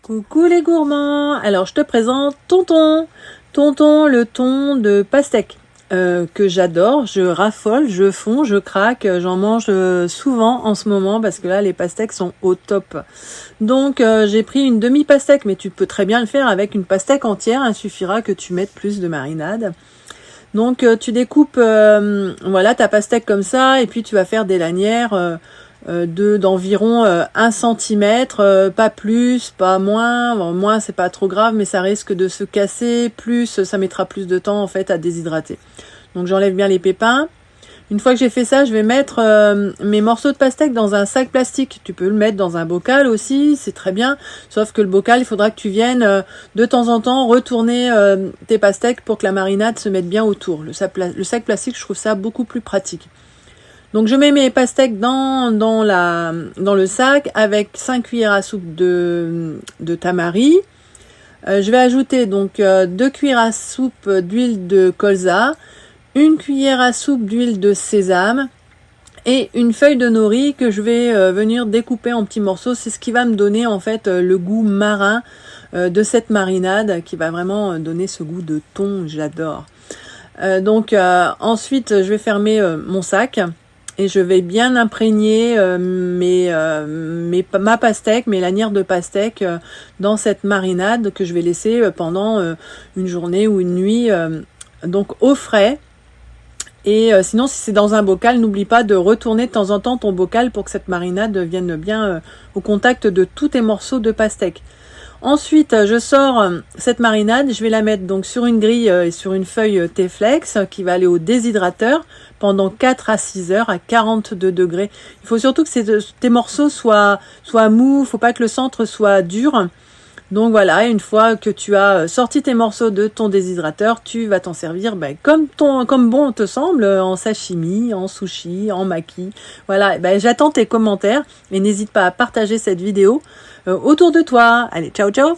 Coucou les gourmands. Alors je te présente Tonton. Tonton, le thon de pastèque que j'adore, je raffole, je fonds, je craque, j'en mange souvent en ce moment parce que là les pastèques sont au top. Donc j'ai pris une demi-pastèque, mais tu peux très bien le faire avec une pastèque entière, il suffira que tu mettes plus de marinade. Donc tu découpes voilà ta pastèque comme ça et puis tu vas faire des lanières d'environ 1 cm, pas plus, pas moins. Bon, moins c'est pas trop grave, mais ça risque de se casser, plus ça mettra plus de temps en fait à déshydrater. Donc j'enlève bien les pépins. Une fois que j'ai fait ça, je vais mettre mes morceaux de pastèque dans un sac plastique. Tu peux le mettre dans un bocal aussi, c'est très bien. Sauf que le bocal, il faudra que tu viennes de temps en temps retourner tes pastèques pour que la marinade se mette bien autour. Le sac plastique, je trouve ça beaucoup plus pratique. Donc je mets mes pastèques dans le sac avec 5 cuillères à soupe de tamari. Je vais ajouter donc 2 cuillères à soupe d'huile de colza, 1 cuillère à soupe d'huile de sésame et une feuille de nori que je vais venir découper en petits morceaux. C'est ce qui va me donner en fait le goût marin de cette marinade qui va vraiment donner ce goût de thon, j'adore. Donc ensuite je vais fermer mon sac. Et je vais bien imprégner ma pastèque, mes lanières de pastèque dans cette marinade que je vais laisser pendant une journée ou une nuit, donc au frais. Et sinon, si c'est dans un bocal, n'oublie pas de retourner de temps en temps ton bocal pour que cette marinade vienne bien au contact de tous tes morceaux de pastèque. Ensuite, je sors cette marinade, je vais la mettre donc sur une grille et sur une feuille T-Flex qui va aller au déshydrateur pendant 4 à 6 heures à 42 degrés. Il faut surtout que tes morceaux soient mous, il ne faut pas que le centre soit dur. Donc voilà, une fois que tu as sorti tes morceaux de ton déshydrateur, tu vas t'en servir comme bon te semble, en sashimi, en sushi, en maki. Voilà, j'attends tes commentaires et n'hésite pas à partager cette vidéo autour de toi. Allez, ciao ciao!